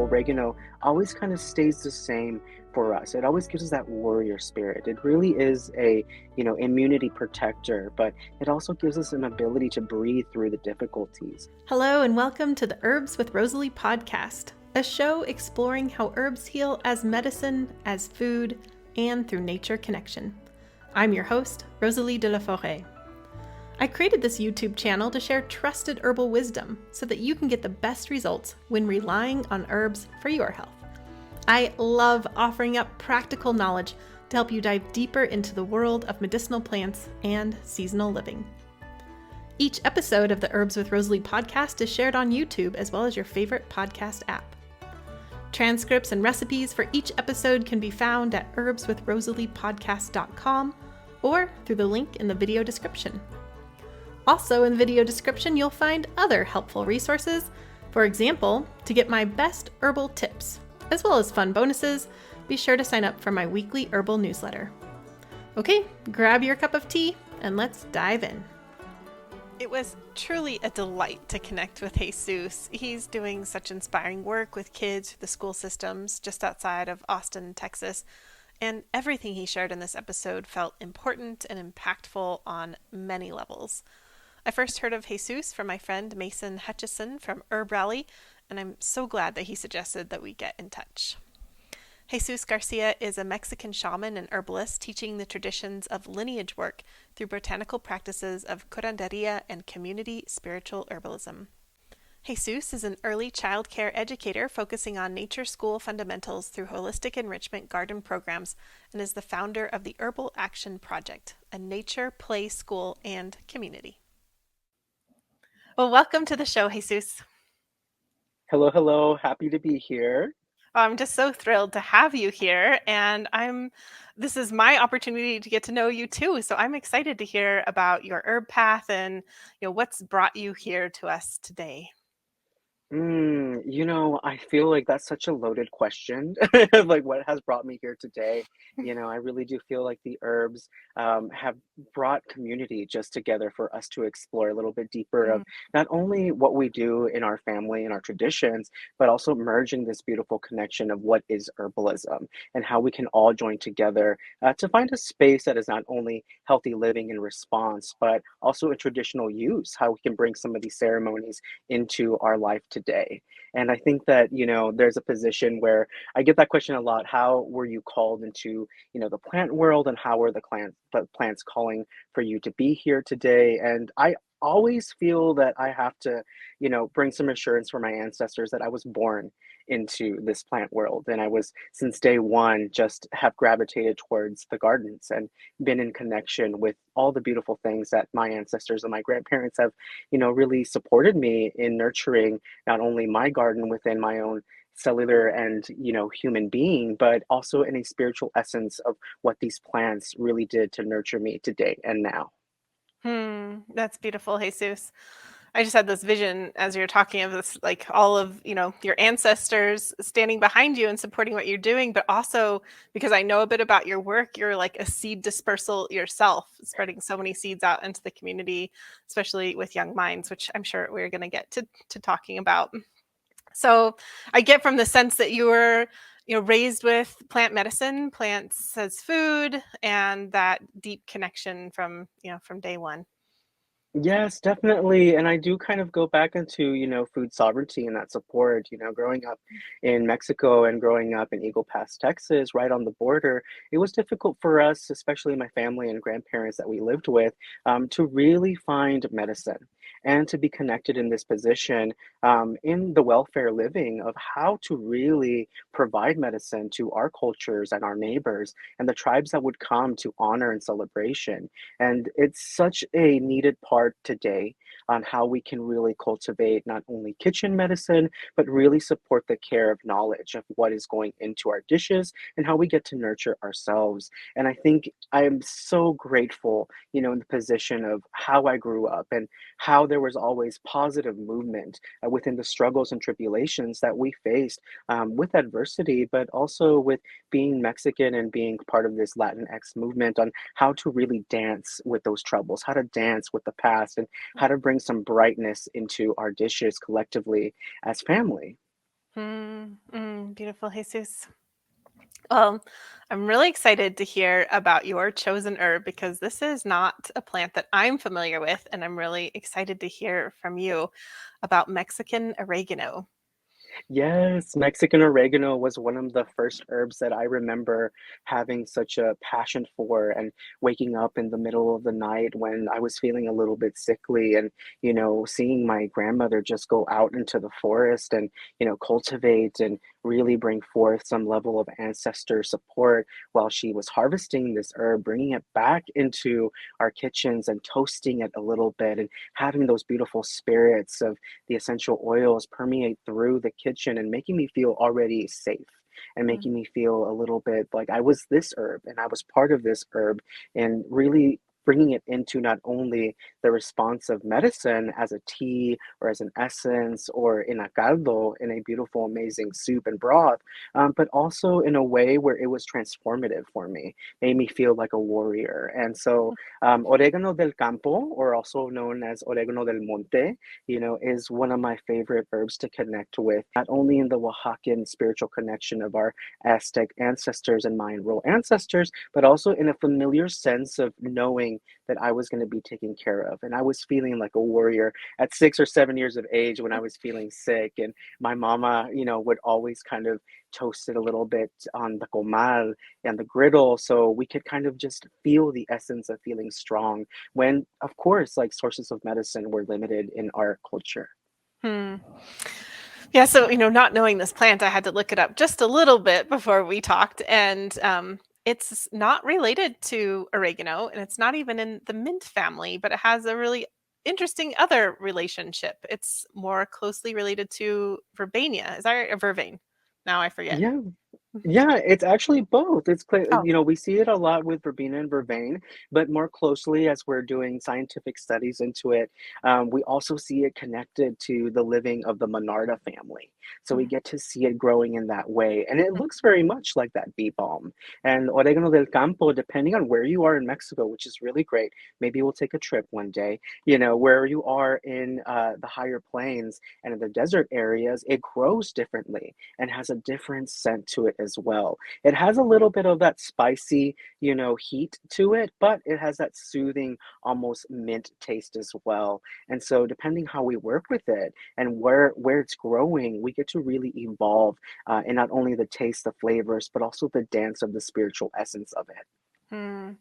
oregano always kind of stays the same for us. It always gives us that warrior spirit. It really is a, immunity protector, but it also gives us an ability to breathe through the difficulties. Hello and welcome to the Herbs with Rosalee podcast, a show exploring how herbs heal as medicine, as food, and through nature connection. I'm your host, Rosalee de la Forêt. I created this YouTube channel to share trusted herbal wisdom so that you can get the best results when relying on herbs for your health. I love offering up practical knowledge to help you dive deeper into the world of medicinal plants and seasonal living. Each episode of the Herbs with Rosalee podcast is shared on YouTube as well as your favorite podcast app. Transcripts and recipes for each episode can be found at herbswithrosaleepodcast.com or through the link in the video description. Also in the video description, you'll find other helpful resources. For example, to get my best herbal tips, as well as fun bonuses, be sure to sign up for my weekly herbal newsletter. Okay, grab your cup of tea and let's dive in. It was truly a delight to connect with Jesus. He's doing such inspiring work with kids through the school systems just outside of Austin, Texas. And everything he shared in this episode felt important and impactful on many levels. I first heard of Jesus from my friend Mason Hutchison from Herb Rally, and I'm so glad that he suggested that we get in touch. Jesus Garcia is a Mexican shaman and herbalist teaching the traditions of lineage work through botanical practices of curanderia and community spiritual herbalism. Jesus is an early child care educator focusing on nature school fundamentals through holistic enrichment garden programs and is the founder of the Herbal Action Project, a nature play school and community. Well, welcome to the show, Jesus. Hello, hello. Happy to be here. I'm just so thrilled to have you here, and this is my opportunity to get to know you too. So I'm excited to hear about your herb path and what's brought you here to us today. I feel like that's such a loaded question. Like, what has brought me here today? I really do feel like the herbs have brought community just together for us to explore a little bit deeper of not only what we do in our family and our traditions, but also merging this beautiful connection of what is herbalism and how we can all join together to find a space that is not only healthy living in response, but also a traditional use, how we can bring some of these ceremonies into our life today. And I think that, there's a position where I get that question a lot. How were you called into, the plant world, and how are the plants calling for you to be here today? And I always feel that I have to, bring some assurance for my ancestors that I was born into this plant world. And I was, since day one, just have gravitated towards the gardens and been in connection with all the beautiful things that my ancestors and my grandparents have, really supported me in nurturing not only my garden within my own cellular and human being, but also in a spiritual essence of what these plants really did to nurture me today and now. That's beautiful, Jesus. I just had this vision as you're talking of this, like all of, your ancestors standing behind you and supporting what you're doing, but also because I know a bit about your work, you're like a seed dispersal yourself, spreading so many seeds out into the community, especially with young minds, which I'm sure we're going to get to talking about. So I get from the sense that you were, raised with plant medicine, plants as food, and that deep connection from day one. Yes, definitely. And I do kind of go back into, food sovereignty and that support, growing up in Mexico and growing up in Eagle Pass, Texas, right on the border. It was difficult for us, especially my family and grandparents that we lived with, to really find medicine and to be connected in this position in the welfare living of how to really provide medicine to our cultures and our neighbors and the tribes that would come to honor and celebration. And it's such a needed part today on how we can really cultivate not only kitchen medicine, but really support the care of knowledge of what is going into our dishes and how we get to nurture ourselves. And I think I am so grateful, in the position of how I grew up and how there was always positive movement within the struggles and tribulations that we faced with adversity, but also with being Mexican and being part of this Latinx movement on how to really dance with those troubles, how to dance with the past, and how to bring some brightness into our dishes collectively as family. Beautiful, Jesus. Well, I'm really excited to hear about your chosen herb because this is not a plant that I'm familiar with, and I'm really excited to hear from you about Mexican oregano. Yes, Mexican oregano was one of the first herbs that I remember having such a passion for, and waking up in the middle of the night when I was feeling a little bit sickly, and seeing my grandmother just go out into the forest and cultivate and really bring forth some level of ancestor support while she was harvesting this herb, bringing it back into our kitchens and toasting it a little bit, and having those beautiful spirits of the essential oils permeate through the kitchen and making me feel already safe, and Mm, making me feel a little bit like I was this herb and I was part of this herb, and really bringing it into not only the response of medicine as a tea or as an essence or in a caldo, in a beautiful, amazing soup and broth, but also in a way where it was transformative for me, made me feel like a warrior. And so, oregano del campo, or also known as oregano del monte, is one of my favorite herbs to connect with, not only in the Oaxacan spiritual connection of our Aztec ancestors and Mayan rural ancestors, but also in a familiar sense of knowing that I was going to be taken care of. And I was feeling like a warrior at 6 or 7 years of age when I was feeling sick. And my mama, would always kind of toast it a little bit on the comal and the griddle, so we could kind of just feel the essence of feeling strong when, of course, like sources of medicine were limited in our culture. hmm. Yeah, so not knowing this plant, I had to look it up just a little bit before we talked, and it's not related to oregano, and it's not even in the mint family, but it has a really interesting other relationship. It's more closely related to verbania. Is that right? Or vervain? Now I forget. Yeah. Yeah, it's actually both. It's clear, Oh, we see it a lot with verbena and vervain, but more closely as we're doing scientific studies into it, we also see it connected to the living of the Monarda family. So we mm, get to see it growing in that way, and it looks very much like that bee balm. And oregano del campo, depending on where you are in Mexico, which is really great. Maybe we'll take a trip one day. Where you are in the higher plains and in the desert areas, it grows differently and has a different scent to it as well. It has a little bit of that spicy, heat to it, but it has that soothing, almost mint taste as well. And so, depending how we work with it and where it's growing, we get to really evolve in not only the taste, the flavors, but also the dance of the spiritual essence of it. hmm.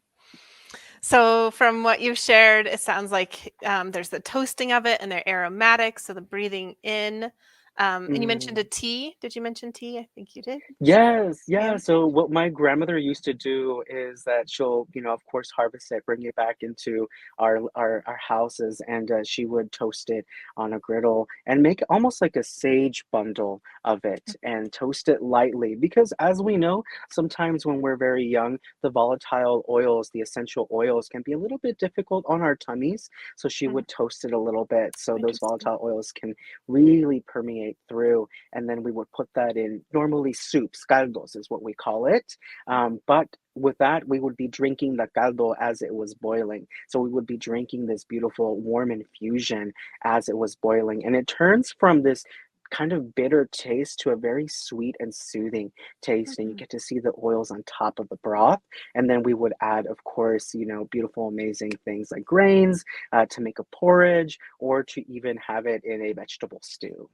So, from what you've shared, it sounds like there's the toasting of it and they're aromatic. So, the breathing in. And you mentioned a Mm. tea. Did you mention tea? I think you did. Yes, Yeah. yeah. So what my grandmother used to do is that she'll, of course, harvest it, bring it back into our houses, and she would toast it on a griddle and make almost like a sage bundle of it and toast it lightly. Because as we know, sometimes when we're very young, the volatile oils, the essential oils, can be a little bit difficult on our tummies. So she Mm, would toast it a little bit so those interesting. volatile oils can really permeate through, and then we would put that in normally soups, caldos is what we call it. But with that, we would be drinking the caldo as it was boiling. So we would be drinking this beautiful warm infusion as it was boiling. And it turns from this kind of bitter taste to a very sweet and soothing taste. And you Mhm. get to see the oils on top of the broth. And then we would add, of course, beautiful, amazing things like grains to make a porridge, or to even have it in a vegetable stew.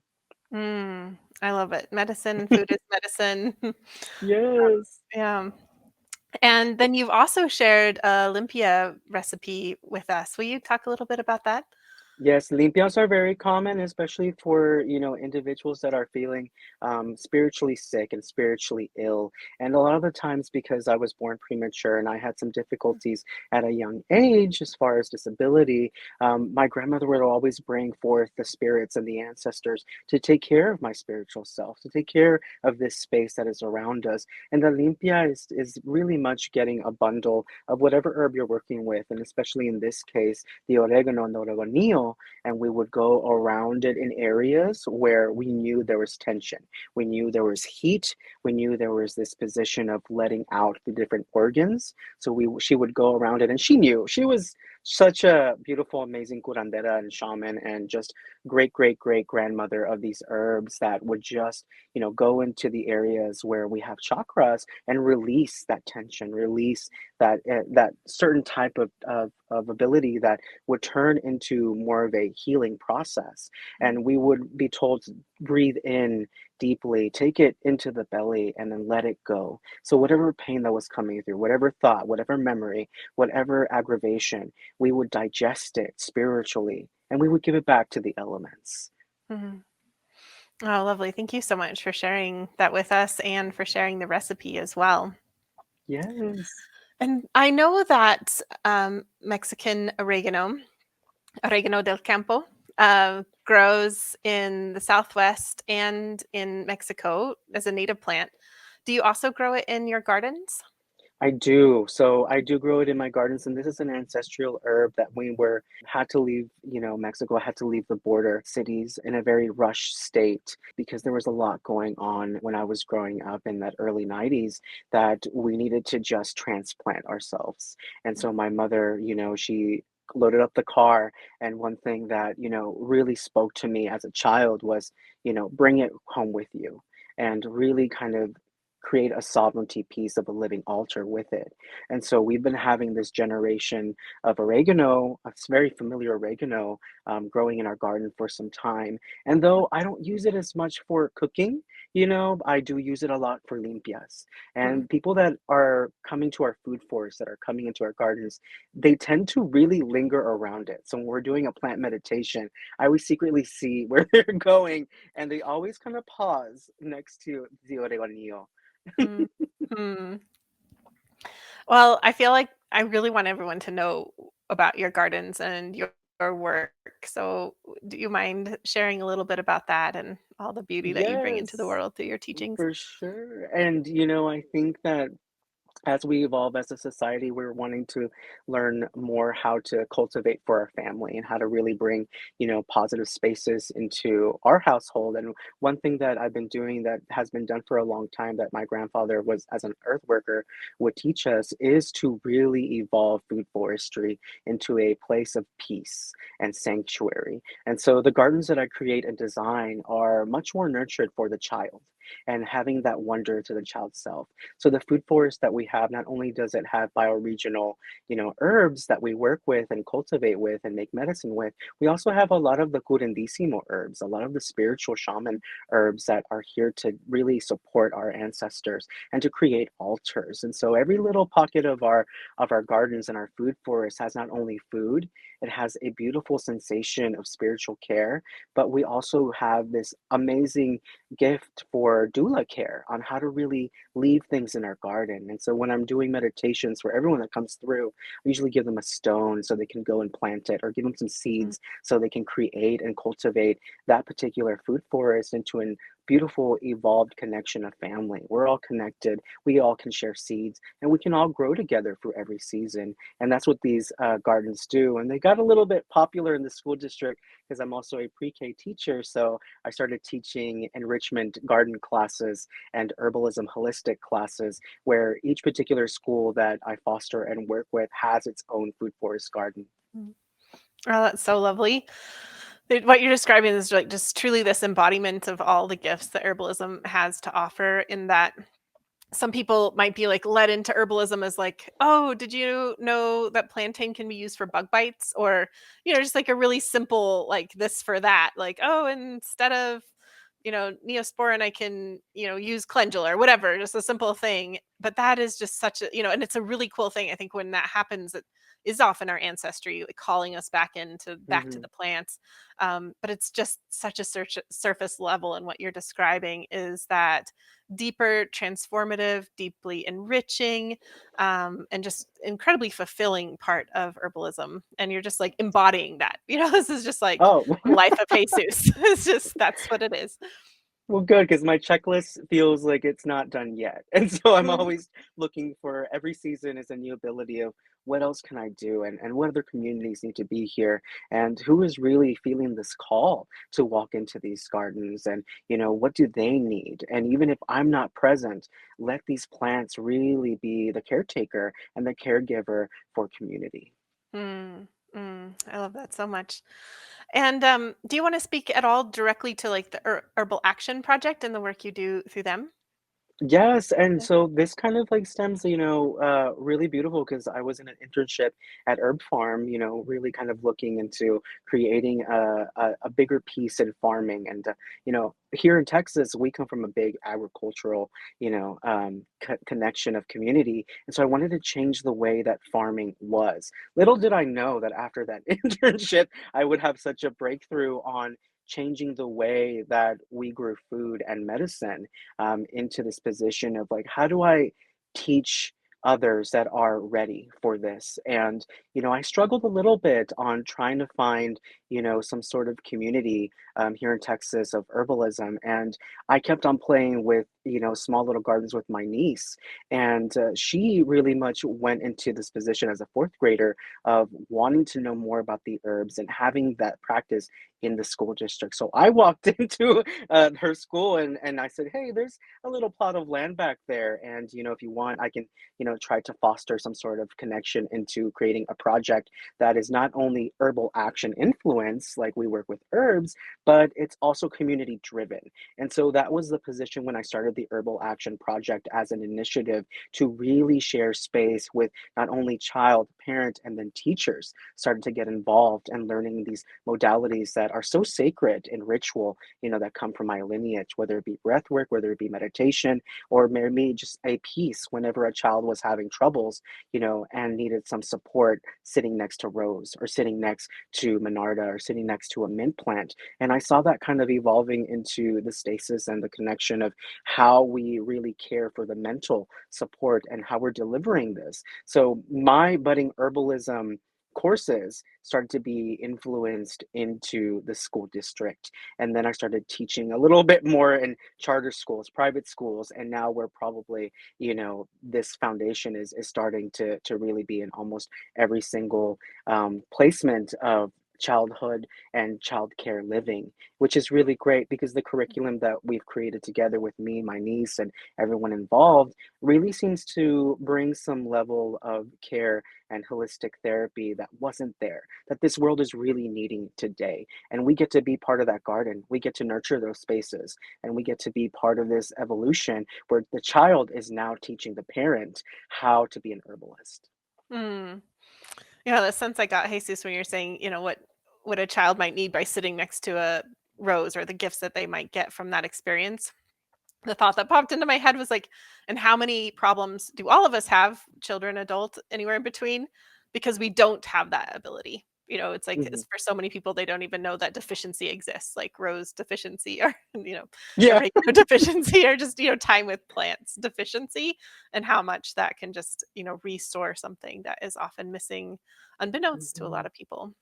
I love it. Medicine, food is medicine. Yes. Yeah. And then you've also shared a Limpia recipe with us. Will you talk a little bit about that? Yes, limpias are very common, especially for, individuals that are feeling spiritually sick and spiritually ill. And a lot of the times, because I was born premature and I had some difficulties at a young age as far as disability, my grandmother would always bring forth the spirits and the ancestors to take care of my spiritual self, to take care of this space that is around us. And the limpia is really much getting a bundle of whatever herb you're working with, and especially in this case, the oregano and the oregano, and we would go around it in areas where we knew there was tension. We knew there was heat. We knew there was this position of letting out the different organs. So she would go around it, and she knew she was such a beautiful, amazing curandera and shaman, and just great grandmother of these herbs that would just, go into the areas where we have chakras and release that tension, release that certain type of ability that would turn into more of a healing process. And we would be told to breathe in deeply, take it into the belly, and then let it go. So whatever pain that was coming through, whatever thought, whatever memory, whatever aggravation, we would digest it spiritually and we would give it back to the elements. Mhm. Oh, lovely. Thank you so much for sharing that with us and for sharing the recipe as well. Yes. And I know that Mexican oregano, Oregano del Campo, grows in the Southwest and in Mexico as a native plant. Do you also grow it in your gardens? I do. So I do grow it in my gardens, and this is an ancestral herb that we were had to leave, Mexico had to leave the border cities in a very rushed state because there was a lot going on when I was growing up in that early 90s that we needed to just transplant ourselves. And so my mother, she loaded up the car, and one thing that, really spoke to me as a child was, bring it home with you and really kind of create a sovereignty piece of a living altar with it. And so we've been having this generation of oregano, a very familiar oregano, growing in our garden for some time. And though I don't use it as much for cooking, I do use it a lot for limpias. Mm. And people that are coming to our food forest, that are coming into our gardens, they tend to really linger around it. So when we're doing a plant meditation, I always secretly see where they're going, and they always kind of pause next to the oregano. Mm. Hmm. Well, I feel like I really want everyone to know about your gardens and your work. So, do you mind sharing a little bit about that and all the beauty that you bring into the Yes, world through your teachings? for sure. And, I think that as we evolve as a society, we're wanting to learn more how to cultivate for our family and how to really bring, positive spaces into our household. And one thing that I've been doing that has been done for a long time that my grandfather was as an earth worker would teach us is to really evolve food forestry into a place of peace and sanctuary. And so the gardens that I create and design are much more nurtured for the child and having that wonder to the child's self. So the food forest that we have, not only does it have bioregional, herbs that we work with and cultivate with and make medicine with, we also have a lot of the curandissimo herbs, a lot of the spiritual shaman herbs that are here to really support our ancestors and to create altars. And so every little pocket of our gardens and our food forest has not only food, it has a beautiful sensation of spiritual care, but we also have this amazing gift for doula care on how to really leave things in our garden. And so when I'm doing meditations for everyone that comes through, I usually give them a stone so they can go and plant it, or give them some Mm. seeds so they can create and cultivate that particular food forest into a beautiful evolved connection of family. We're all connected. We all can share seeds and we can all grow together through every season. And that's what these gardens do. And they got a little bit popular in the school district because I'm also a pre-K teacher. So I started teaching enrichment garden classes and herbalism holistic classes where each particular school that I foster and work with has its own food forest garden. Mm. Oh, that's so lovely. What you're describing is like just truly this embodiment of all the gifts that herbalism has to offer, in that some people might be like led into herbalism as like, oh, did you know that plantain can be used for bug bites? Or, just like a really simple, like this for that. Like, oh, instead of, Neosporin, I can, use calendula or whatever, just a simple thing. But that is just such a, and it's a really cool thing. I think when that happens, it is often our ancestry like calling us back to Hmm. the plants. But it's just such a surface level. And what you're describing is that deeper, transformative, deeply enriching, and just incredibly fulfilling part of herbalism. And you're just like embodying that. This is just like Oh, the life of Jesus. It's just that's what it is. well, good, because my checklist feels like it's not done yet. And so I'm Mhm. always looking for every season is a new ability of what else can I do and what other communities need to be here and who is really feeling this call to walk into these gardens and what do they need? And even if I'm not present, let these plants really be the caretaker and the caregiver for community. Mm. I love that so much. And do you want to speak at all directly to like the Herbal Action Project and the work you do through them? Yes, and Yeah. so this kind of like stems, really beautiful because I was in an internship at Herb Farm, really kind of looking into creating a bigger piece in farming. And, here in Texas, we come from a big agricultural, connection of community. And so I wanted to change the way that farming was. Little did I know that after that internship, I would have such a breakthrough on changing the way that we grew food and medicine into this position of like, how do I teach others that are ready for this? And, I struggled a little bit on trying to find, some sort of community here in Texas of herbalism. And I kept on playing with, small little gardens with my niece. And she really much went into this position as a fourth grader of wanting to know more about the herbs and having that practice in the school district. So I walked into her school and I said, hey, there's a little plot of land back there. And, if you want, I can, try to foster some sort of connection into creating a project that is not only herbal action influence, like we work with herbs, but it's also community driven. And so that was the position when I started the Herbal Action Project as an initiative to really share space with not only child, parent, and then teachers started to get involved and learning these modalities that are so sacred in ritual, that come from my lineage, whether it be breath work, whether it be meditation, or maybe just a piece whenever a child was having troubles, and needed some support sitting next to Rose or sitting next to Monarda or sitting next to a mint plant. And I saw that kind of evolving into the stasis and the connection of how we really care for the mental support and how we're delivering this. So my budding herbalism courses started to be influenced into the school district, and then I started teaching a little bit more in charter schools, private schools, and now we're probably, this foundation is starting to really be in almost every single placement of childhood and childcare living, which is really great because the curriculum that we've created together with me, my niece, and everyone involved really seems to bring some level of care and holistic therapy that wasn't there, that this world is really needing today. And we get to be part of that garden. We get to nurture those spaces and we get to be part of this evolution where the child is now teaching the parent how to be an herbalist. Mm. Yeah, the sense I got, Jesus, when you're saying, what a child might need by sitting next to a rose or the gifts that they might get from that experience. The thought that popped into my head was like, and how many problems do all of us have, children, adult, anywhere in between, because we don't have that ability. It's like Mhm. for so many people, they don't even know that deficiency exists, like rose deficiency or, Yeah. oregano deficiency or just, time with plants deficiency and how much that can just, restore something that is often missing unbeknownst to a lot Mhm. of people.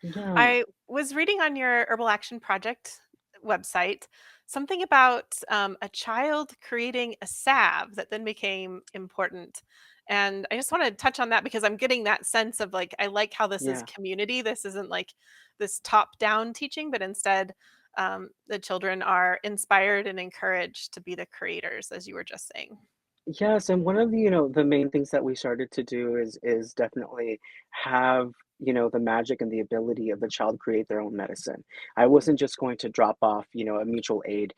Yeah. I was reading on your Herbal Action Project website something about a child creating a salve that then became important. And I just want to touch on that because I'm getting that sense of like, I like how this is Yeah. community. This isn't like this top down teaching, but instead, the children are inspired and encouraged to be the creators, as you were just saying. Yes, and one of the, the main things that we started to do is definitely have, the magic and the ability of the child create their own medicine. I wasn't just going to drop off, a mutual aid,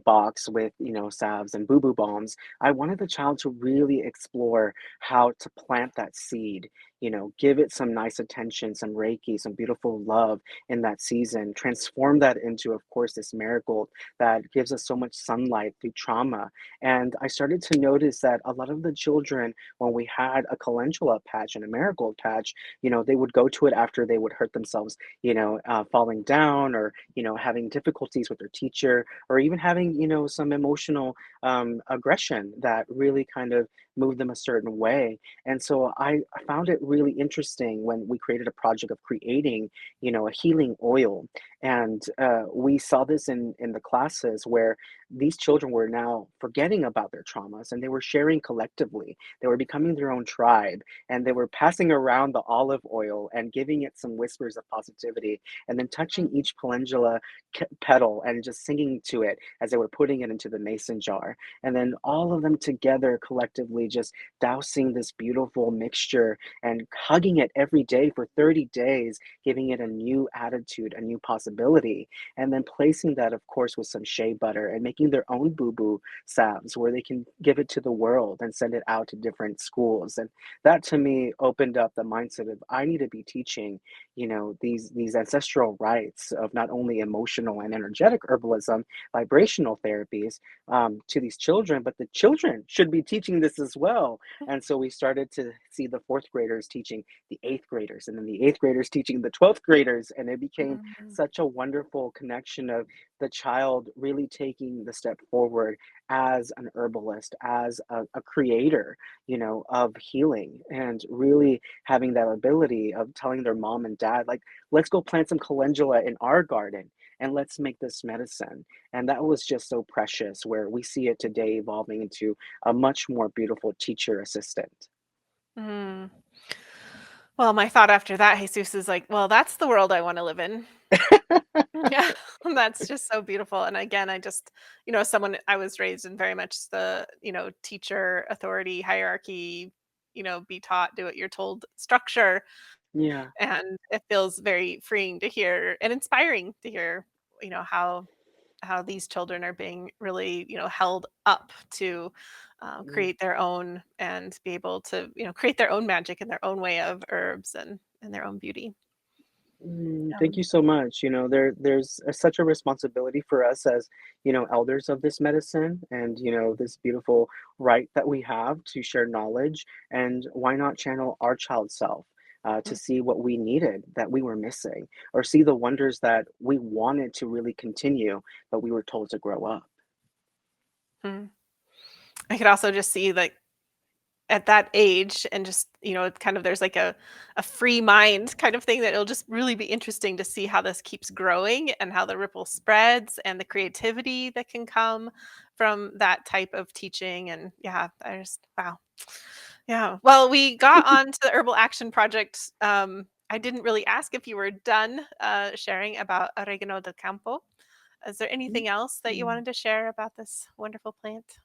box with, salves and boo-boo bombs. I wanted the child to really explore how to plant that seed, give it some nice attention, some Reiki, some beautiful love in that season, transform that into, of course, this marigold that gives us so much sunlight through trauma. And I started to notice that a lot of the children, when we had a calendula patch and a marigold patch, they would go to it after they would hurt themselves, falling down or, having difficulties with their teacher or even having, some emotional aggression that really kind of moved them a certain way. And so I found it really interesting when we created a project of creating, a healing oil. And we saw this in the classes where these children were now forgetting about their traumas and they were sharing collectively. They were becoming their own tribe and they were passing around the olive oil and giving it some whispers of positivity and then touching each calendula petal and just singing to it as they were putting it into the mason jar. And then all of them together collectively just dousing this beautiful mixture and hugging it every day for 30 days, giving it a new attitude, a new possibility, and then placing that, of course, with some shea butter and making their own boo boo salves where they can give it to the world and send it out to different schools. And that to me opened up the mindset of I need to be teaching, these ancestral rites of not only emotional and energetic herbalism, vibrational therapies, to these children, but the children should be teaching this as well. And so we started to see the fourth graders teaching the eighth graders, and then the eighth graders teaching the 12th graders. And it became Mm. such a wonderful connection of the child really taking the step forward as an herbalist, as a creator, of healing, and really having that ability of telling their mom and dad, like, let's go plant some calendula in our garden and let's make this medicine. And that was just so precious, where we see it today evolving into a much more beautiful teacher assistant. Mm. Well, my thought after that, Jesus, is like, well, that's the world I want to live in. Yeah, that's just so beautiful. And again, I just, someone I was raised in very much the, teacher authority hierarchy, be taught, do what you're told structure. Yeah. And it feels very freeing to hear and inspiring to hear, how these children are being really, held up to Mm. create their own and be able to, create their own magic in their own way of herbs and their own beauty. Thank Um, you so much. Such a responsibility for us as, elders of this medicine, and, this beautiful right that we have to share knowledge. And why not channel our child self to see what we needed that we were missing, or see the wonders that we wanted to really continue, but we were told to grow up. mhm. I could also just see like at that age and just, it's kind of there's like a free mind kind of thing that it'll just really be interesting to see how this keeps growing and how the ripple spreads and the creativity that can come from that type of teaching. And yeah, I just wow. Yeah. Well, we got on to the herbal action project. I didn't really ask if you were done sharing about oregano del campo. Is there anything else that you Mm. wanted to share about this wonderful plant?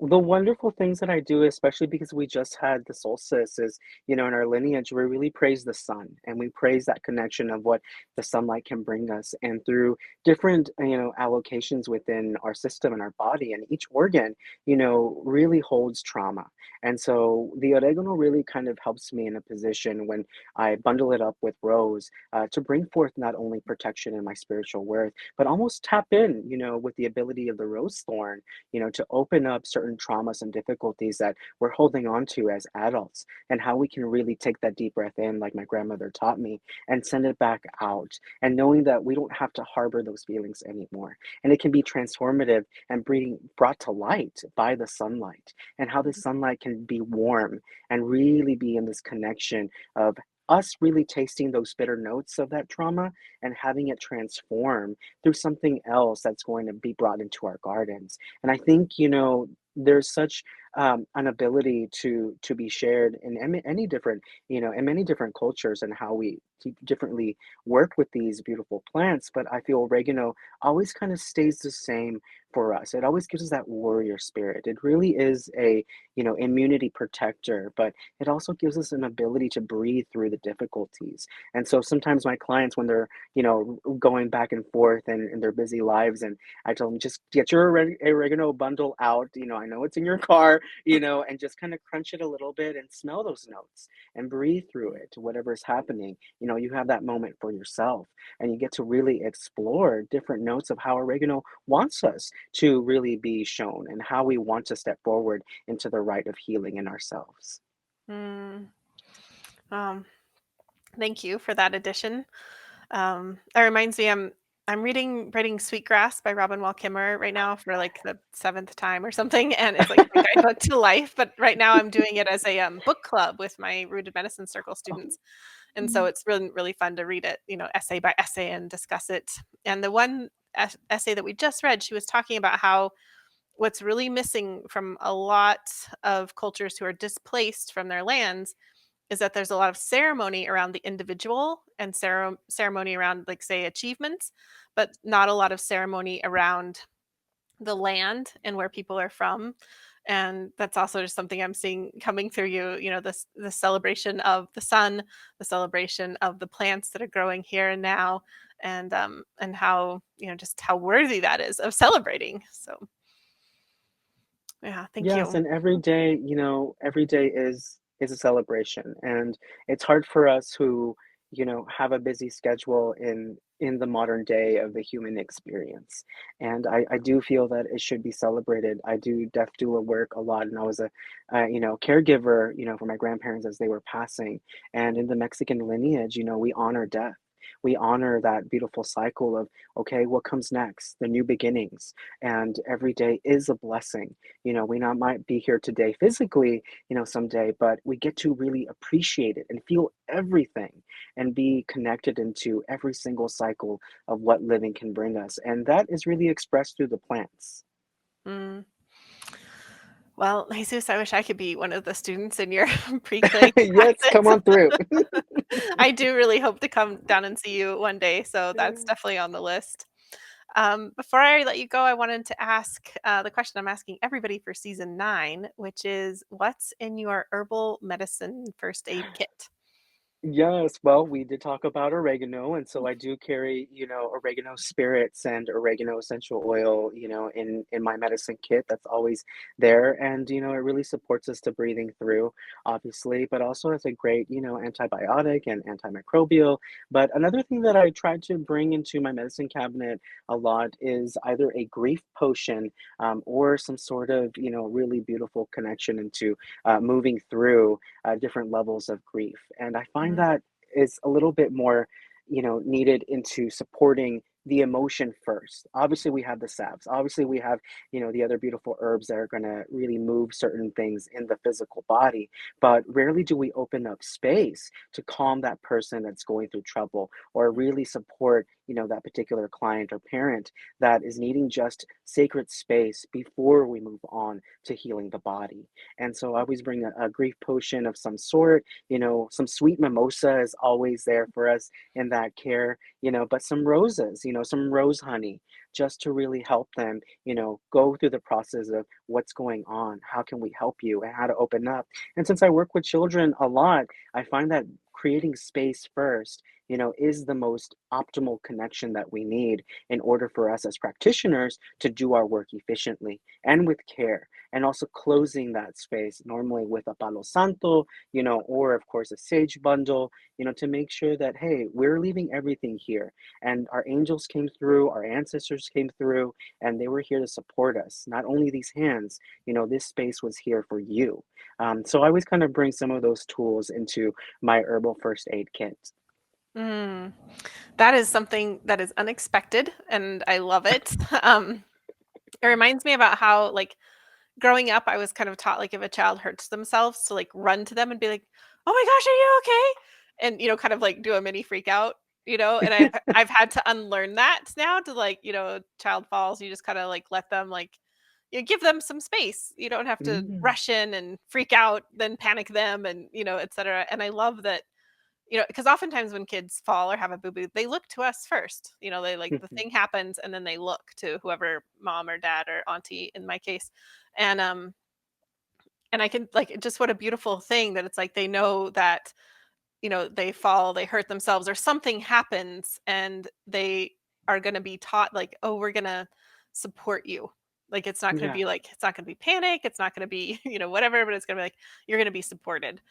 The wonderful things that I do, especially because we just had the solstice, is, in our lineage, we really praise the sun, and we praise that connection of what the sunlight can bring us. And through different, allocations within our system and our body, and each organ, really holds trauma. And so the oregano really kind of helps me in a position when I bundle it up with rose to bring forth not only protection in my spiritual worth, but almost tap in, with the ability of the rose thorn, to open up certain traumas and difficulties that we're holding on to as adults, and how we can really take that deep breath in, like my grandmother taught me, and send it back out. And knowing that we don't have to harbor those feelings anymore. And it can be transformative and brought to light by the sunlight, and how the sunlight can be warm and really be in this connection of us really tasting those bitter notes of that trauma and having it transform through something else that's going to be brought into our gardens. And I think, there's such an ability to be shared in any different, in many different cultures, and how we differently work with these beautiful plants. But I feel oregano always kind of stays the same for us. It always gives us that warrior spirit. It really is a, immunity protector, but it also gives us an ability to breathe through the difficulties. And so sometimes my clients, when they're, going back and forth in their busy lives, and I tell them, just get your oregano bundle out. I know it's in your car, and just kind of crunch it a little bit and smell those notes and breathe through it, whatever's happening. You have that moment for yourself, and you get to really explore different notes of how oregano wants us to really be shown, and how we want to step forward into the right of healing in ourselves. Mm, um, Thank you for that addition. That reminds me, I'm reading Writing Sweetgrass by Robin Wall Kimmerer right now for like the seventh time or something, and it's like my guidebook to life. But right now, I'm doing it as a book club with my Rooted Medicine Circle Oh, students, and so mm, it's really fun to read it, essay by essay and discuss it. And the one essay that we just read, she was talking about how what's really missing from a lot of cultures who are displaced from their lands is that there's a lot of ceremony around the individual and ceremony around, like, say, achievements, but not a lot of ceremony around the land and where people are from. And that's also just something I'm seeing coming through you, this celebration of the sun, the celebration of the plants that are growing here and now, and how, just how worthy that is of celebrating. So yeah, thank Yes, you. and every day, every day is a celebration, and it's hard for us who, have a busy schedule in the modern day of the human experience. And I do feel that it should be celebrated. I do deaf doula work a lot, and I was a, caregiver, for my grandparents as they were passing. And in the Mexican lineage, we honor death. We honor that beautiful cycle of, okay, what comes next? The new beginnings. And every day is a blessing. We not might be here today physically, someday, but we get to really appreciate it and feel everything and be connected into every single cycle of what living can bring us. And that is really expressed through the plants. Mm. Well, Jesus, I wish I could be one of the students in your pre-K Yes, come practice. on through. I do really hope to come down and see you one day, so that's definitely on the list. Before I let you go, I wanted to ask the question I'm asking everybody for season 9, which is what's in your herbal medicine first aid kit? Yes, well, we did talk about oregano, and so I do carry, oregano spirits and oregano essential oil, in my medicine kit. That's always there, and it really supports us to breathing through, obviously, but also as a great, antibiotic and antimicrobial. But another thing that I try to bring into my medicine cabinet a lot is either a grief potion, or some sort of, really beautiful connection into moving through different levels of grief. And I find Mm, that is a little bit more, needed into supporting the emotion first. Obviously, we have the salves. Obviously, we have, the other beautiful herbs that are going to really move certain things in the physical body. But rarely do we open up space to calm that person that's going through trouble or really support, that particular client or parent that is needing just sacred space before we move on to healing the body. And so I always bring a grief potion of some sort, some sweet mimosa is always there for us in that care, but some roses, some rose honey, just to really help them, go through the process of what's going on, how can we help you, and how to open up. And since I work with children a lot, I find that creating space first, is the most optimal connection that we need in order for us as practitioners to do our work efficiently and with care, and also closing that space normally with a palo santo, or of course a sage bundle, to make sure that, hey, we're leaving everything here. And our angels came through, our ancestors came through, and they were here to support us. Not only these hands, this space was here for you. So I always kind of bring some of those tools into my herbal first aid kit. mm. That is something that is unexpected, and I love it. It reminds me about how, like, growing up, I was kind of taught, like, if a child hurts themselves to, like, run to them and be like, "Oh my gosh, are you okay?" And, kind of, like, do a mini freak out, and I've had to unlearn that now to, like, child falls, you just kinda, like, let them, like, give them some space. You don't have to Mm. rush in and freak out, then panic them and, etcetera. And I love that, because oftentimes when kids fall or have a boo-boo, they look to us first. They, like, the thing happens and then they look to whoever, mom or dad or auntie in my case. And I can, like, just what a beautiful thing that it's like they know that, they fall, they hurt themselves or something happens and they are going to be taught, like, oh, we're going to support you. Like, it's not going to Yeah. be like, it's not going to be panic, it's not going to be, whatever, but it's going to be like you're going to be supported,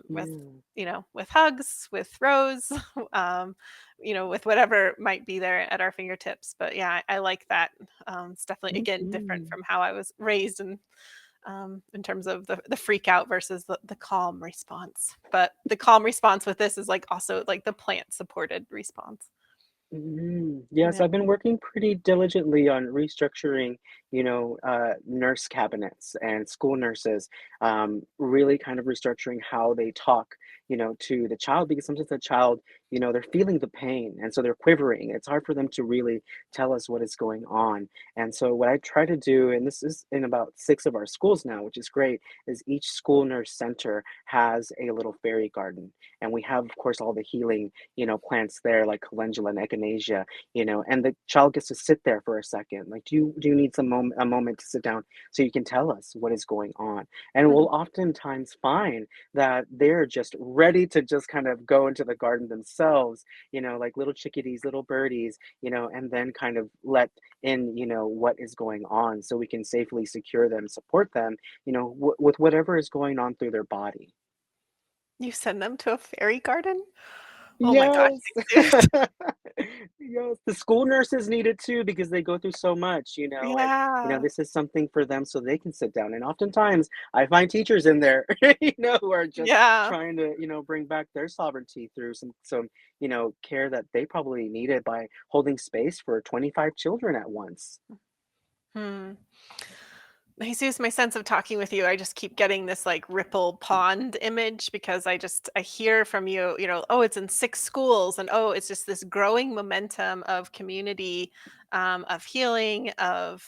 with, Yeah. with hugs, with rose, um with whatever might be there at our fingertips. But yeah, I like that. It's definitely, again, different Mhm. from how I was raised, and in terms of the freak out versus the calm response. But the calm response with this is, like, also like the plant supported response. Yes, Yeah. I've been working pretty diligently on restructuring, nurse cabinets and school nurses, really kind of restructuring how they talk, to the child, because sometimes the child, they're feeling the pain and so they're quivering. It's hard for them to really tell us what is going on. And so what I try to do, and this is in about 6 of our schools now, which is great, is each school nurse center has a little fairy garden. And we have, of course, all the healing, plants there like calendula and echinacea, and the child gets to sit there for a second. Like, do you need some a moment to sit down so you can tell us what is going on. And we'll oftentimes find that they're just ready to just kind of go into the garden themselves, like little chickadees, little birdies, and then kind of let in, what is going on so we can safely secure them, support them, with whatever is going on through their body. You send them to a fairy garden? Oh my gosh, Yes. Jesus. Yes, the school nurses need it too because they go through so much, and Yeah. this is something for them so they can sit down. And oftentimes I find teachers in there, who are just Yeah. trying to, bring back their sovereignty through some, care that they probably needed by holding space for 25 children at once. Hmm. Jesus, my sense of talking with you, I just keep getting this like ripple pond image because I hear from you, oh, it's in 6 schools, and oh, it's just this growing momentum of community, of healing, of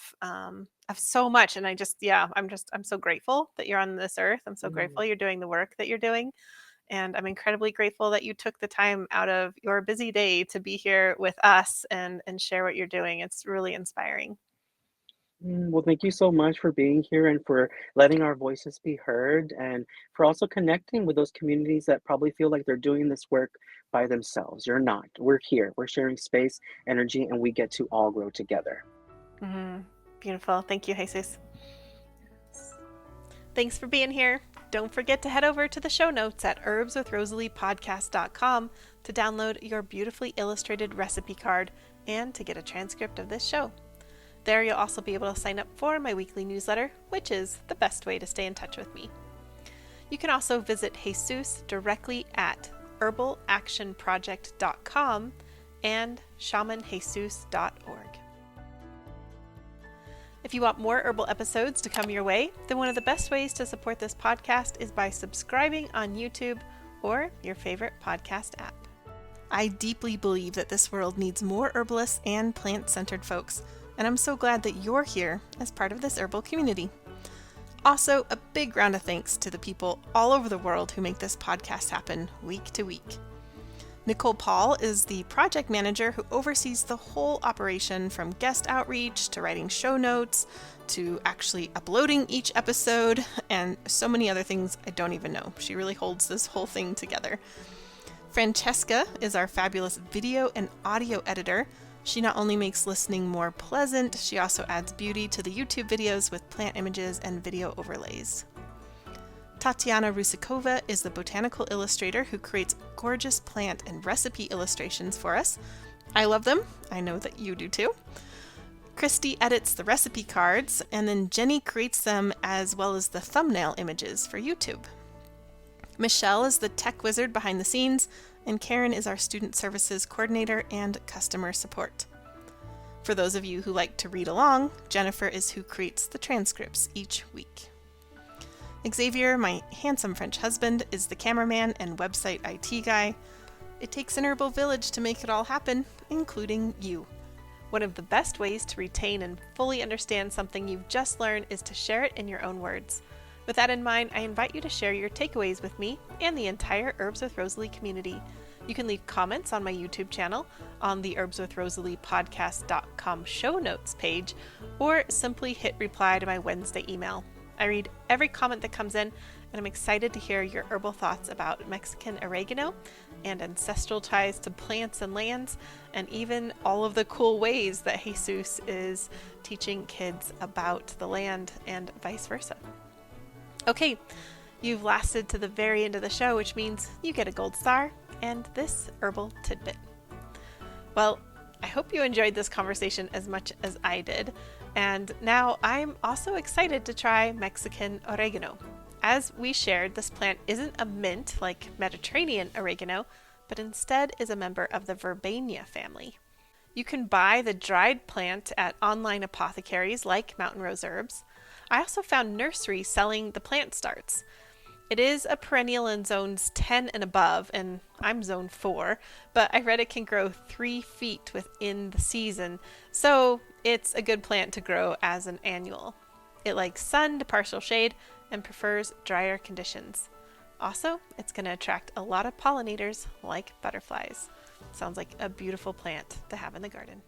so much. And yeah, I'm so grateful that you're on this earth. I'm so grateful Mm. you're doing the work that you're doing. And I'm incredibly grateful that you took the time out of your busy day to be here with us and share what you're doing. It's really inspiring. Well, thank you so much for being here and for letting our voices be heard and for also connecting with those communities that probably feel like they're doing this work by themselves. You're not. We're here. We're sharing space, energy, and we get to all grow together. Mhm. Beautiful. Thank you, Jesus. Thanks for being here. Don't forget to head over to the show notes at herbswithrosaleepodcast.com to download your beautifully illustrated recipe card and to get a transcript of this show. There you'll also be able to sign up for my weekly newsletter, which is the best way to stay in touch with me. You can also visit Jesus directly at herbalactionproject.com and shamanjesus.org. If you want more herbal episodes to come your way, then one of the best ways to support this podcast is by subscribing on YouTube or your favorite podcast app. I deeply believe that this world needs more herbalists and plant-centered folks, and I'm so glad that you're here as part of this herbal community. Also, a big round of thanks to the people all over the world who make this podcast happen week to week. Nicole Paul is the project manager who oversees the whole operation, from guest outreach to writing show notes to actually uploading each episode and so many other things I don't even know. She really holds this whole thing together. Francesca is our fabulous video and audio editor. She not only makes listening more pleasant, she also adds beauty to the YouTube videos with plant images and video overlays. Tatiana Rusakova is the botanical illustrator who creates gorgeous plant and recipe illustrations for us. I love them. I know that you do too. Christy edits the recipe cards, and then Jenny creates them as well as the thumbnail images for YouTube. Michelle is the tech wizard behind the scenes, and Karen is our student services coordinator and customer support. For those of you who like to read along, Jennifer is who creates the transcripts each week. Xavier, my handsome French husband, is the cameraman and website IT guy. It takes an herbal village to make it all happen, including you. One of the best ways to retain and fully understand something you've just learned is to share it in your own words. With that in mind, I invite you to share your takeaways with me and the entire Herbs with Rosalee community. You can leave comments on my YouTube channel, on the herbswithrosaleepodcast.com show notes page, or simply hit reply to my Wednesday email. I read every comment that comes in, and I'm excited to hear your herbal thoughts about Mexican oregano and ancestral ties to plants and lands, and even all of the cool ways that Jesus is teaching kids about the land and vice versa. Okay, you've lasted to the very end of the show, which means you get a gold star and this herbal tidbit. Well, I hope you enjoyed this conversation as much as I did. And now I'm also excited to try Mexican oregano. As we shared, this plant isn't a mint like Mediterranean oregano, but instead is a member of the verbena family. You can buy the dried plant at online apothecaries like Mountain Rose Herbs. I also found nurseries selling the plant starts. It is a perennial in zones 10 and above, and I'm zone 4, but I read it can grow 3 feet within the season, so it's a good plant to grow as an annual. It likes sun to partial shade and prefers drier conditions. Also, it's going to attract a lot of pollinators like butterflies. Sounds like a beautiful plant to have in the garden.